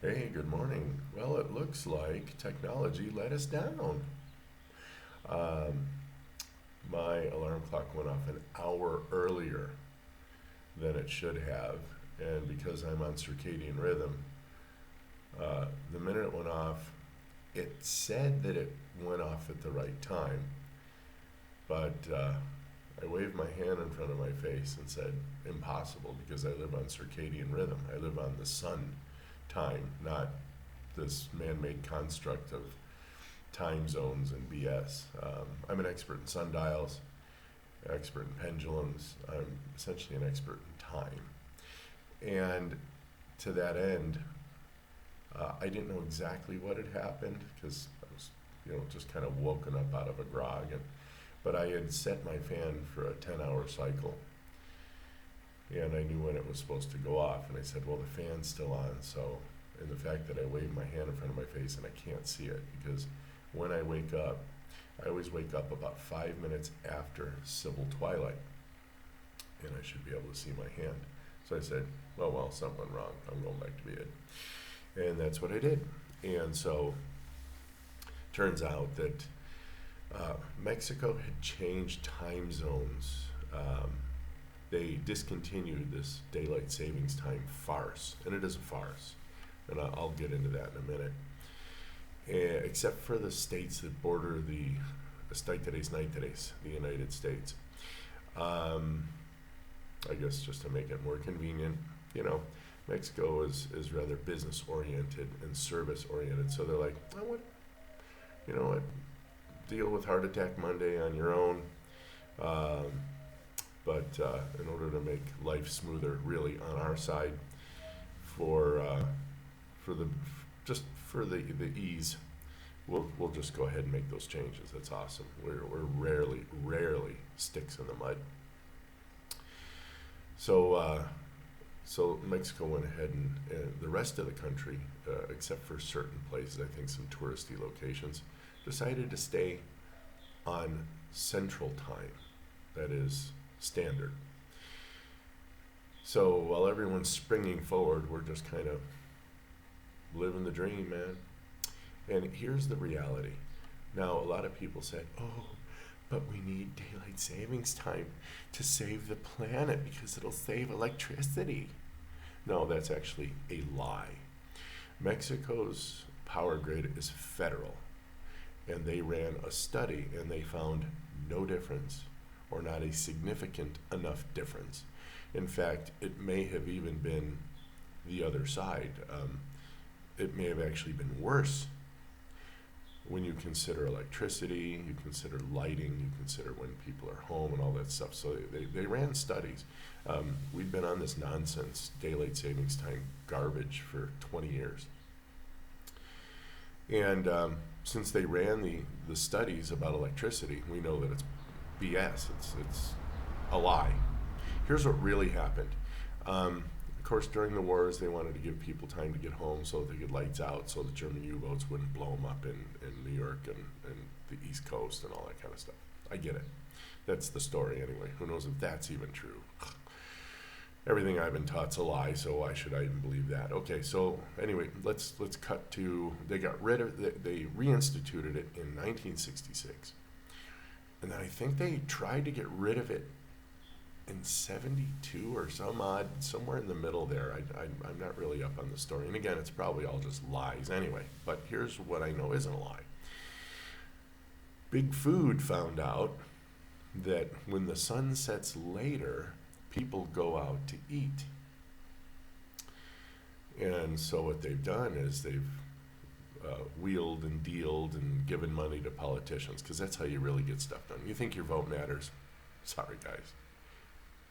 Hey, good morning. Well, it looks like technology let us down. Um, my alarm clock went off an hour earlier than it should have, and because I'm on circadian rhythm, the minute it went off, it said that it went off at the right time, but I waved my hand in front of my face and said, impossible, because I live on circadian rhythm. I live on the sun time, not this man made construct of time zones and BS. I'm an expert in sundials, expert in pendulums. I'm essentially an expert in time. And to that end, I didn't know exactly what had happened because I was, just kind of woken up out of a grog. But I had set my fan for a 10-hour cycle, and I knew when it was supposed to go off. And I said, well, the fan's still on, so. And the fact that I waved my hand in front of my face and I can't see it, because when I wake up, I always wake up about 5 minutes after civil twilight, and I should be able to see my hand. So I said, well, something went wrong. I'm going back to bed. And that's what I did. And so turns out that Mexico had changed time zones. They discontinued this daylight savings time farce, and it is a farce. And I'll get into that in a minute. Except for the states that border the Estates Unidas, the United States. I guess just to make it more convenient, Mexico is rather business oriented and service oriented. So they're like, what, deal with Heart Attack Monday on your own. But in order to make life smoother, really on our side, for the just for the ease, we'll just go ahead and make those changes. That's awesome. We're rarely sticks in the mud. So Mexico went ahead and the rest of the country, except for certain places, I think some touristy locations, decided to stay on Central Time, that is standard. So while everyone's springing forward, we're just kind of living the dream, man. And here's the reality. Now, a lot of people say, oh, but we need daylight savings time to save the planet because it'll save electricity. No, that's actually a lie. Mexico's power grid is federal, and they ran a study and they found no difference, or not a significant enough difference. In fact, it may have even been the other side. It may have actually been worse when you consider electricity, you consider lighting, you consider when people are home and all that stuff. So they ran studies. We've been on this nonsense daylight savings time garbage for 20 years. And since they ran the studies about electricity, we know that it's BS. It's a lie. Here's what really happened. Of course, during the wars, they wanted to give people time to get home so they could lights out, so the German U-boats wouldn't blow them up in New York and the East Coast and all that kind of stuff. I get it. That's the story anyway. Who knows if that's even true? Everything I've been taught's a lie, so why should I even believe that? Okay, so anyway, let's cut to, they reinstituted it in 1966. And then I think they tried to get rid of it in 72 or some odd, somewhere in the middle there. I'm not really up on the story. And again, it's probably all just lies anyway. But here's what I know isn't a lie. Big Food found out that when the sun sets later, people go out to eat. And so what they've done is they've wheeled and dealed and given money to politicians, because that's how you really get stuff done. You think your vote matters? Sorry, guys.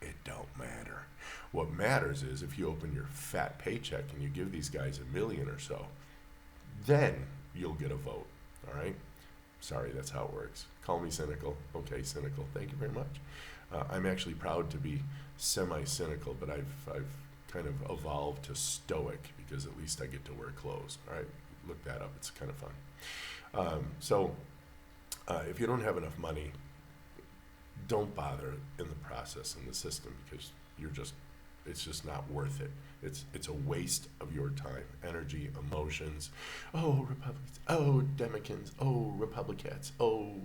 It don't matter. What matters is if you open your fat paycheck and you give these guys $1 million or so, then you'll get a vote. All right? Sorry, that's how it works. Call me cynical. Okay, cynical. Thank you very much. I'm actually proud to be semi-cynical, but I've kind of evolved to stoic because at least I get to wear clothes. All right? Look that up. It's kind of fun. So if you don't have enough money, don't bother in the process, in the system, because it's just not worth it. It's a waste of your time, energy, emotions. Oh, Republicans. Oh, Democrats. Oh, Republicans. Oh,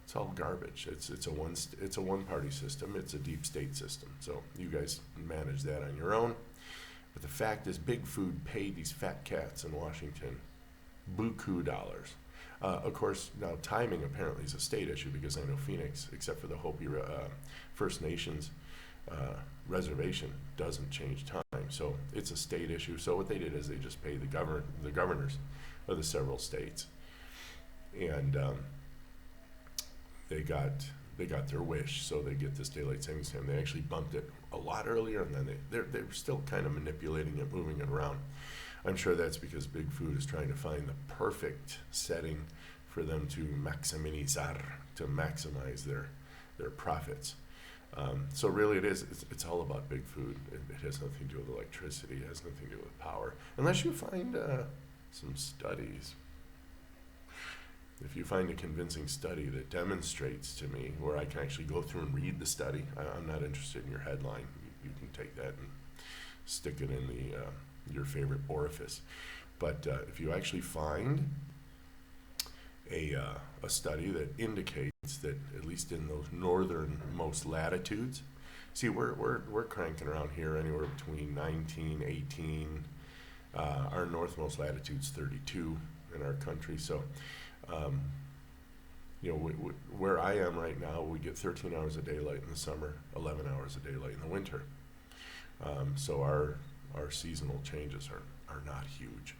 it's all garbage. It's a one party system. It's a deep state system. So you guys manage that on your own. But the fact is, big food paid these fat cats in Washington buku dollars. Of course, now timing apparently is a state issue because I know Phoenix, except for the Hopi First Nations reservation, doesn't change time. So it's a state issue. So what they did is they just paid the governors of the several states, and they got their wish. So they get this daylight savings time. They actually bumped it a lot earlier, and then they were still kind of manipulating it, moving it around. I'm sure that's because Big Food is trying to find the perfect setting for them to maximizar, to maximize their profits. So really it's all about Big Food. It has nothing to do with electricity. It has nothing to do with power. Unless you find some studies. If you find a convincing study that demonstrates to me, where I can actually go through and read the study, I'm not interested in your headline. You can take that and stick it in your favorite orifice. But if you actually find a study that indicates that at least in those northernmost latitudes, see, we're cranking around here anywhere between 19, 18. Our northmost latitude's 32 in our country. So, where I am right now, we get 13 hours of daylight in the summer, 11 hours of daylight in the winter. So our seasonal changes are not huge.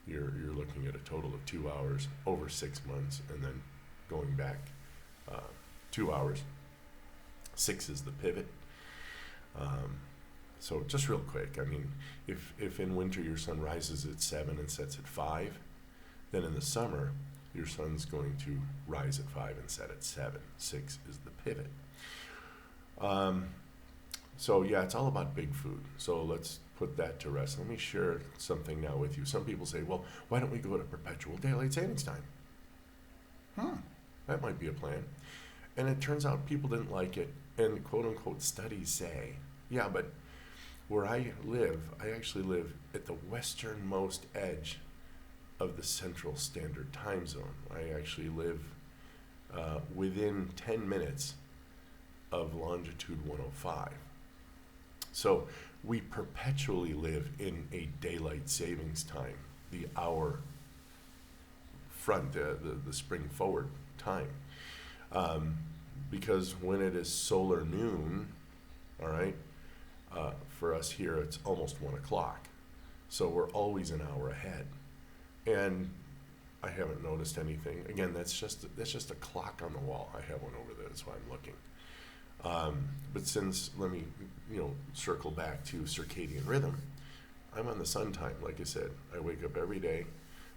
You're looking at a total of 2 hours over 6 months, and then going back 2 hours. 6 is the pivot. So just real quick, I mean, if in winter your sun rises at 7 and sets at 5, then in the summer your sun's going to rise at 5 and set at 7. 6 is the pivot. So yeah, it's all about Big Food. So let's put that to rest. Let me share something now with you. Some people say, well, why don't we go to perpetual daylight savings time? That might be a plan. And it turns out people didn't like it. And quote unquote studies say, yeah, but where I live, I actually live at the westernmost edge of the Central Standard Time Zone. I actually live within 10 minutes of longitude 105. So we perpetually live in a daylight savings time, the hour front, the spring forward time. Because when it is solar noon, all right, for us here it's almost 1 o'clock. So we're always an hour ahead. And I haven't noticed anything. Again, that's just a clock on the wall. I have one over there, that's why I'm looking. But let me circle back to circadian rhythm. I'm on the sun time, like I said. I wake up every day,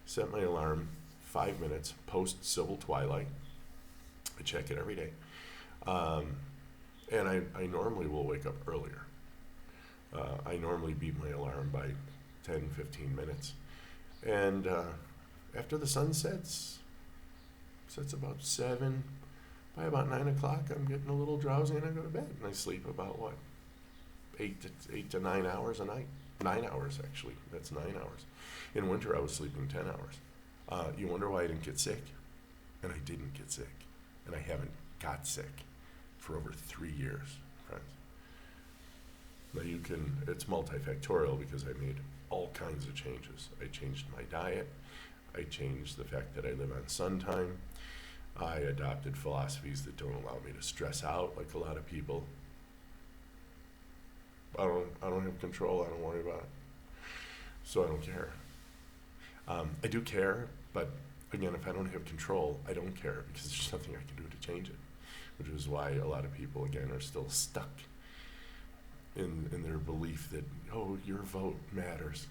set my alarm 5 minutes post civil twilight. I check it every day. And I normally will wake up earlier. I normally beat my alarm by 10, 15 minutes. And after the sun sets about 7. By about 9 o'clock, I'm getting a little drowsy and I go to bed. And I sleep about, 8 to 9 hours a night. 9 hours, actually. That's 9 hours. In winter, I was sleeping 10 hours. You wonder why I didn't get sick? And I didn't get sick. And I haven't got sick for over 3 years, friends. Now it's multifactorial because I made all kinds of changes. I changed my diet. I changed the fact that I live on sun time. I adopted philosophies that don't allow me to stress out like a lot of people. I don't have control. I don't worry about it. So I don't care. I do care, but again, if I don't have control, I don't care because there's nothing I can do to change it, which is why a lot of people, again, are still stuck in their belief that, oh, your vote matters.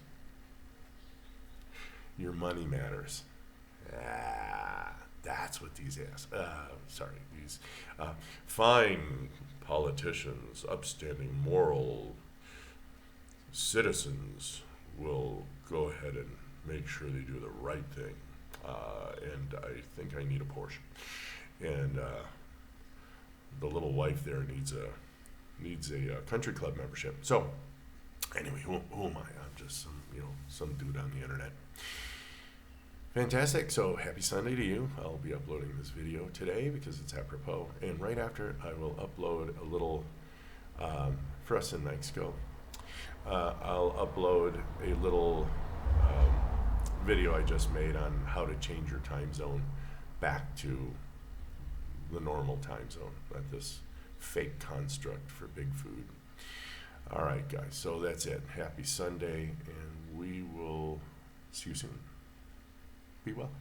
Your money matters. That's what these fine politicians, upstanding moral citizens will go ahead and make sure they do the right thing. And I think I need a Porsche. And the little wife there needs a country club membership. So Anyway, who am I? I'm just some dude on the internet. Fantastic. So happy Sunday to you. I'll be uploading this video today because it's apropos. And right after, I will upload a little, for us in Mexico, I'll upload a little video I just made on how to change your time zone back to the normal time zone, not this fake construct for big food. All right, guys. So that's it. Happy Sunday, and we will see you soon. Be well.